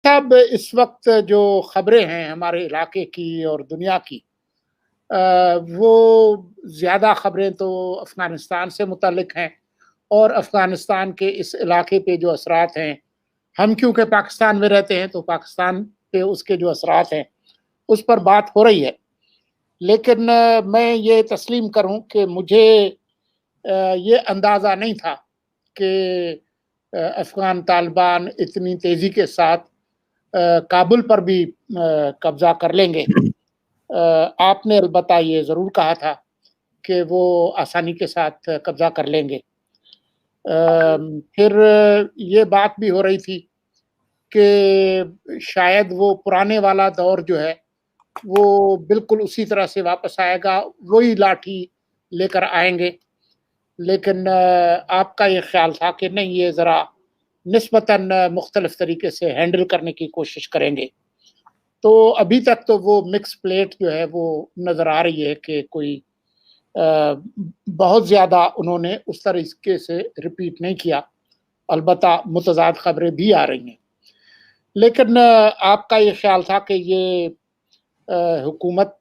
साहब, इस वक्त जो खबरें हैं हमारे इलाके की और दुनिया की, वो ज़्यादा खबरें तो अफ़गानिस्तान से मुतल्लिक हैं। और अफ़गानिस्तान के इस इलाके पे जो असरात हैं, हम क्योंकि पाकिस्तान में रहते हैं तो पाकिस्तान पे उसके जो असरात हैं उस पर बात हो रही है। लेकिन मैं ये तस्लीम करूं कि मुझे ये अंदाज़ा नहीं था कि अफ़गान तालिबान इतनी तेज़ी के साथ काबुल पर भी कब्ज़ा कर लेंगे। आपने अलबत्ता ये ज़रूर कहा था कि वो आसानी के साथ कब्ज़ा कर लेंगे। फिर ये बात भी हो रही थी कि शायद वो पुराने वाला दौर जो है, वो बिल्कुल उसी तरह से वापस आएगा, वही लाठी लेकर आएँगे। लेकिन आपका ये ख़्याल था कि नहीं, ये ज़रा निस्बतन मुख्तलिफ तरीके से हैंडल करने की कोशिश करेंगे। तो अभी तक तो वो मिक्स प्लेट जो है वो नज़र आ रही है कि कोई बहुत ज़्यादा उन्होंने उस तरीके से रिपीट नहीं किया। अलबत्ता मुतज़ाद खबरें भी आ रही हैं। लेकिन आपका ये ख़्याल था कि ये हुकूमत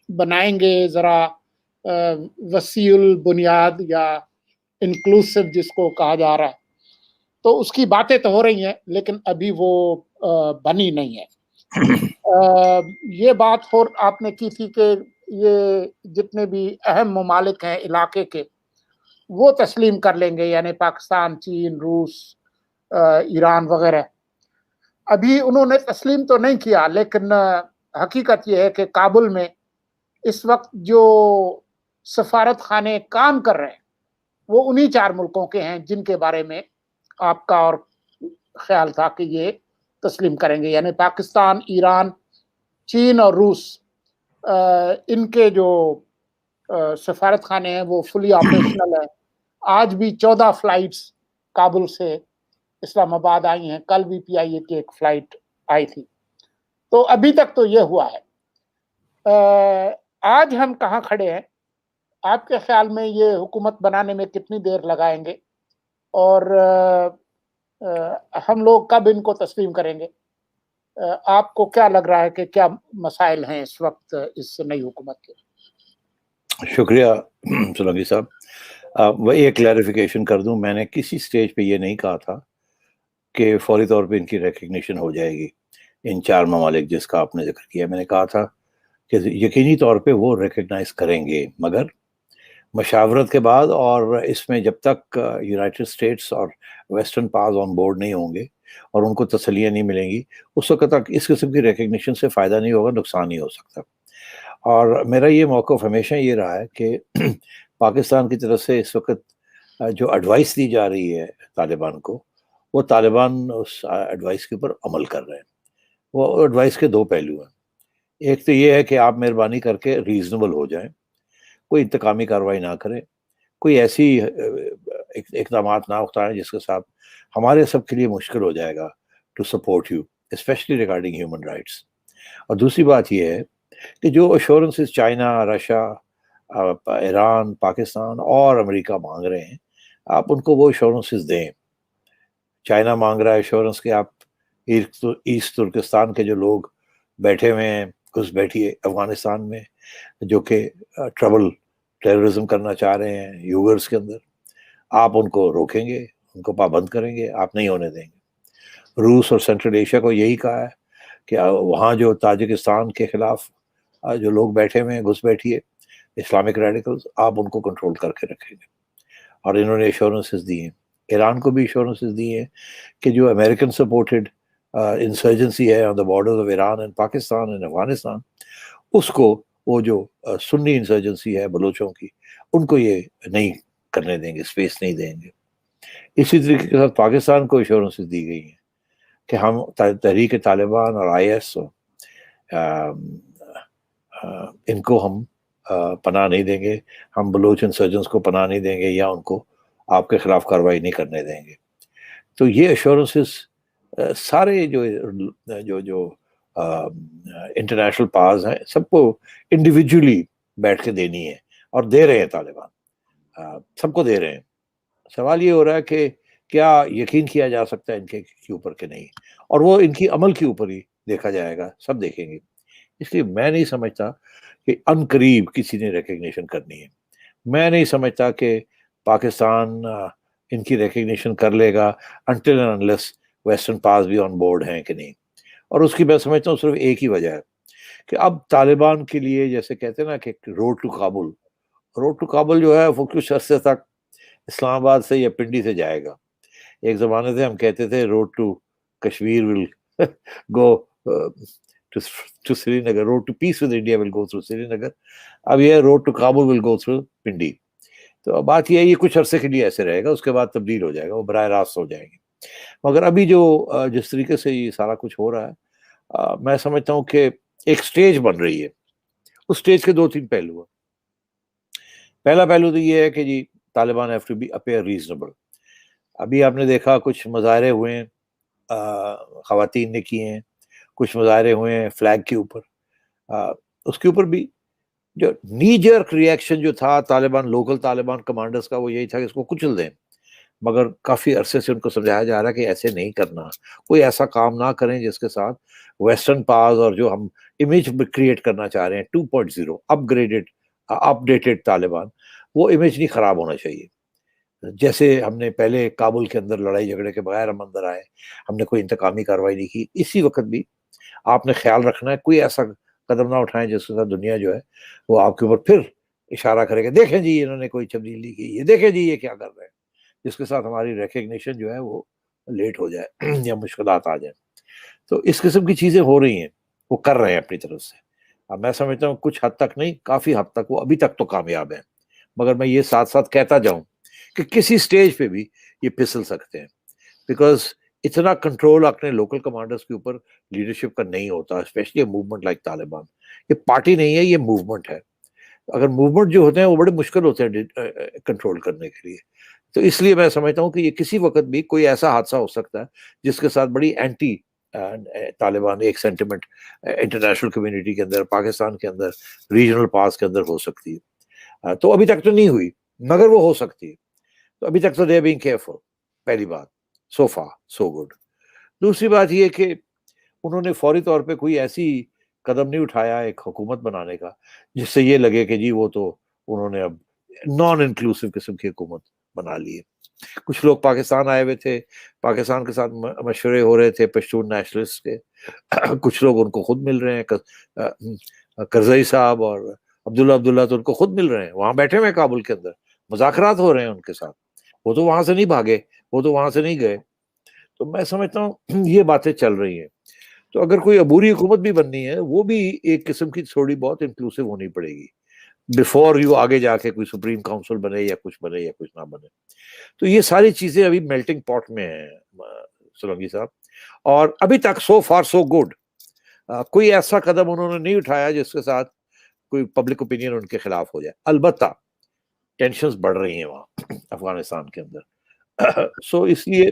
बनाएँगे ज़रा वसीउल बुनियाद या इंक्लूसिव जिसको कहा जा रहा है। तो उसकी बातें तो हो रही हैं, लेकिन अभी वो बनी नहीं है। ये बात और आपने की थी कि ये जितने भी अहम ममालिक हैं इलाके के, वो तस्लीम कर लेंगे, यानी पाकिस्तान, चीन, रूस, ईरान वगैरह। अभी उन्होंने तस्लीम तो नहीं किया, लेकिन हकीकत ये है कि काबुल में इस वक्त जो सफारत खाने काम कर रहे हैं, वो उन्हीं 4 मुल्कों के हैं जिनके बारे में आपका और ख्याल था कि ये तस्लीम करेंगे, यानी पाकिस्तान, ईरान, चीन और रूस। इनके जो सफारत खाने हैं वो फुली ऑपरेशनल है। आज भी 14 फ्लाइट्स काबुल से इस्लामाबाद आई हैं, कल भी पीआईए की एक फ्लाइट आई थी। तो अभी तक तो ये हुआ है। आज हम कहाँ खड़े हैं? आपके ख्याल में ये हुकूमत बनाने में कितनी देर लगाएंगे और हम लोग कब इनको तस्लीम करेंगे? आपको क्या लग रहा है कि क्या मसाइल हैं इस वक्त इस नई हुकूमत के? शुक्रिया सोलंकी साहब। वही एक क्लैरिफिकेशन कर दूं, मैंने किसी स्टेज पे ये नहीं कहा था कि फौरी तौर पे इनकी रिकग्निशन हो जाएगी। इन 4 ममालिक जिसका आपने जिक्र किया, मैंने कहा था कि यकीनी तौर पे वो रिकग्नाइज करेंगे, मगर मशावरत के बाद, और इसमें जब तक यूनाइटेड स्टेट्स और वेस्टर्न पावर्स ऑन बोर्ड नहीं होंगे और उनको तसल्लियाँ नहीं मिलेंगी, उस वक्त तक इस किस्म की रिकग्निशन से फ़ायदा नहीं होगा, नुकसान ही हो सकता। और मेरा ये मौक़िफ़ हमेशा ये रहा है कि पाकिस्तान की तरफ से इस वक्त जो एडवाइस दी जा रही है तालिबान को, वो तालिबान उस एडवाइस के ऊपर अमल कर रहे हैं। वो एडवाइस के 2 पहलू हैं। एक तो ये है कि आप मेहरबानी करके रीज़नेबल हो जाएँ, कोई इंतकामी कार्रवाई ना करें, कोई ऐसी इक़दामात ना उठाएँ जिसके साथ हमारे सब के लिए मुश्किल हो जाएगा to support you, especially regarding human rights. और दूसरी बात ये है कि जो assurances China, Russia, Iran, Pakistan और अमेरिका मांग रहे हैं, आप उनको वो एश्योरेंसेस दें। चाइना मांग रहा है एश्योरेंस कि आप ईस्ट तुर्किस्तान के जो लोग बैठे हुए हैं, घुसपैठिए अफगानिस्तान में, जो कि ट्रबल टेररिज्म करना चाह रहे हैं यूगर्स के अंदर, आप उनको रोकेंगे, उनको पाबंद करेंगे, आप नहीं होने देंगे। रूस और सेंट्रल एशिया को यही कहा है कि वहाँ जो ताजिकिस्तान के खिलाफ जो लोग बैठे हुए हैं, घुसपैठिए इस्लामिक रेडिकल्स, आप उनको कंट्रोल करके रखेंगे। और इन्होंने एश्योरेंसेस दी हैं। ईरान को भी एश्योरेंसेस दी हैं कि जो अमेरिकन सपोर्टेड इंसर्जेंसी है on the borders of Iran and Pakistan and Afghanistan, उसको वो जो सुन्नी इंसर्जेंसी है बलोचों की, उनको ये नहीं करने देंगे, स्पेस नहीं देंगे। इसी तरीके के साथ पाकिस्तान को एश्योरेंसेस दी गई हैं कि हम तहरीक तालिबान और IS इनको हम पनाह नहीं देंगे, हम बलोच इंसर्जेंट्स को पनाह नहीं देंगे या उनको आपके खिलाफ कार्रवाई नहीं करने देंगे। तो ये एश्योरेंसेस सारे जो जो जो इंटरनेशनल पावर्स हैं, सबको इंडिविजुअली बैठ के देनी है, और दे रहे हैं तालिबान, सबको दे रहे हैं। सवाल ये हो रहा है कि کیا یقین کیا جا سکتا ہے ان کے اوپر کہ نہیں؟ اور وہ ان کی عمل کے اوپر ہی دیکھا جائے گا، سب دیکھیں گے۔ اس لیے میں نہیں سمجھتا کہ ان قریب کسی نے ریکگنیشن کرنی ہے۔ میں نہیں سمجھتا کہ پاکستان ان کی ریکگنیشن کر لے گا انٹل اینڈ انلیس ویسٹرن پاس بھی آن بورڈ ہیں کہ نہیں۔ اور اس کی میں سمجھتا ہوں صرف ایک ہی وجہ ہے کہ اب طالبان کے لیے جیسے کہتے ہیں نا کہ روڈ ٹو کابل جو ہے وہ کچھ عرصے تک اسلام آباد سے یا پنڈی سے جائے گا۔ ایک زمانے سے ہم کہتے تھے road to Kashmir will go to Srinagar, road to peace with India will go through Srinagar, اب یہ road to Kabul will go through Pindi. تو بات یہ ہے یہ کچھ عرصے کے لیے ایسے رہے گا، اس کے بعد تبدیل ہو جائے گا، وہ براہ راست ہو جائیں گے۔ مگر ابھی جو جس طریقے سے یہ سارا کچھ ہو رہا ہے، میں سمجھتا ہوں کہ ایک سٹیج بن رہی ہے۔ اس سٹیج کے 2-3 پہلو ہیں۔ پہلا پہلو تو یہ ہے کہ جی Taliban have to be appear reasonable. ابھی آپ نے دیکھا کچھ مظاہرے ہوئے ہیں، خواتین نے کیے ہیں، کچھ مظاہرے ہوئے ہیں فلیگ کے اوپر۔ اس کے اوپر بھی جو نی جرک ریئیکشن جو تھا لوکل طالبان کمانڈرز کا وہ یہی تھا کہ اس کو کچل دیں، مگر کافی عرصے سے ان کو سمجھایا جا رہا ہے کہ ایسے نہیں کرنا، کوئی ایسا کام نہ کریں جس کے ساتھ ویسٹرن پاز اور جو ہم امیج کریٹ کرنا چاہ رہے ہیں 2.0 اپڈیٹڈ طالبان، وہ امیج نہیں خراب ہونا چاہیے۔ جیسے ہم نے پہلے کابل کے اندر لڑائی جھگڑے کے بغیر ہم اندر آئے، ہم نے کوئی انتقامی کارروائی نہیں کی، اسی وقت بھی آپ نے خیال رکھنا ہے کوئی ایسا قدم نہ اٹھائیں جس کے ساتھ دنیا جو ہے وہ آپ کے اوپر پھر اشارہ کرے گا، دیکھیں جی انہوں نے کوئی تبدیلی کی ہے، دیکھیں جی یہ کیا کر رہے ہیں، جس کے ساتھ ہماری ریکگنیشن جو ہے وہ لیٹ ہو جائے یا مشکلات آ جائیں۔ تو اس قسم کی چیزیں ہو رہی ہیں، وہ کر رہے ہیں اپنی طرف سے۔ اب میں سمجھتا ہوں کچھ حد تک نہیں، کافی حد تک وہ ابھی تک تو کامیاب ہیں، مگر میں یہ ساتھ ساتھ کہتا جاؤں کہ کسی سٹیج پہ بھی یہ پھسل سکتے ہیں، بیکاز اتنا کنٹرول اپنے لوکل کمانڈرز کے اوپر لیڈرشپ کا نہیں ہوتا، اسپیشلی موومنٹ لائک طالبان۔ یہ پارٹی نہیں ہے، یہ موومنٹ ہے۔ اگر موومنٹ جو ہوتے ہیں وہ بڑے مشکل ہوتے ہیں کنٹرول کرنے کے لیے۔ تو اس لیے میں سمجھتا ہوں کہ یہ کسی وقت بھی کوئی ایسا حادثہ ہو سکتا ہے جس کے ساتھ بڑی اینٹی طالبان ایک سینٹیمنٹ انٹرنیشنل کمیونٹی کے اندر، پاکستان کے اندر، ریجنل پاس کے اندر ہو سکتی ہے۔ تو ابھی تک تو نہیں ہوئی، مگر وہ ہو سکتی ہے۔ تو ابھی تک تو دے بینگ کیئرفل، پہلی بات، سو فار سو گڈ۔ دوسری بات یہ کہ انہوں نے فوری طور پہ کوئی ایسی قدم نہیں اٹھایا ایک حکومت بنانے کا جس سے یہ لگے کہ جی وہ تو انہوں نے اب نان انکلوسیو قسم کی حکومت بنا لی ہے۔ کچھ لوگ پاکستان آئے ہوئے تھے، پاکستان کے ساتھ مشورے ہو رہے تھے پشتون نیشنلسٹ کے، کچھ لوگ ان کو خود مل رہے ہیں، کرزئی صاحب اور عبداللہ تو ان کو خود مل رہے ہیں، وہاں بیٹھے ہوئے کابل کے اندر مذاکرات ہو رہے ہیں ان کے ساتھ، وہ تو وہاں سے نہیں بھاگے، وہ تو وہاں سے نہیں گئے۔ تو میں سمجھتا ہوں یہ باتیں چل رہی ہیں۔ تو اگر کوئی عبوری حکومت بھی بننی ہے وہ بھی ایک قسم کی تھوڑی بہت انکلوسیو ہونی پڑے گی بیفور یو آگے جا کے کوئی سپریم کاؤنسل بنے یا کچھ نہ بنے۔ تو یہ ساری چیزیں ابھی میلٹنگ پاٹ میں ہیں سولنگی صاحب، اور ابھی تک سو فار سو گڈ۔ کوئی ایسا قدم انہوں نے نہیں اٹھایا جس کے ساتھ کوئی پبلک اوپینین ان کے خلاف ہو جائے۔ البتہ ٹینشنز بڑھ رہی ہیں وہاں افغانستان کے اندر، سو اس لیے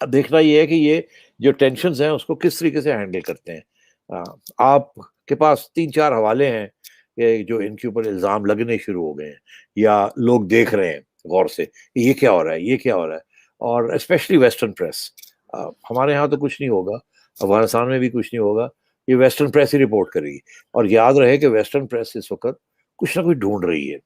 اب دیکھنا یہ ہے کہ یہ جو ٹینشنز ہیں اس کو کس طریقے سے ہینڈل کرتے ہیں۔ آپ کے پاس 3-4 حوالے ہیں کہ جو ان کے اوپر الزام لگنے شروع ہو گئے ہیں یا لوگ دیکھ رہے ہیں غور سے یہ کیا ہو رہا ہے، یہ کیا ہو رہا ہے، اور اسپیشلی ویسٹرن پریس۔ ہمارے ہاں تو کچھ نہیں ہوگا، افغانستان میں بھی کچھ نہیں ہوگا، یہ ویسٹرن پریس ہی رپورٹ کرے گی۔ اور یاد رہے کہ ویسٹرن پریس اس وقت کچھ نہ کچھ ڈھونڈ رہی ہے۔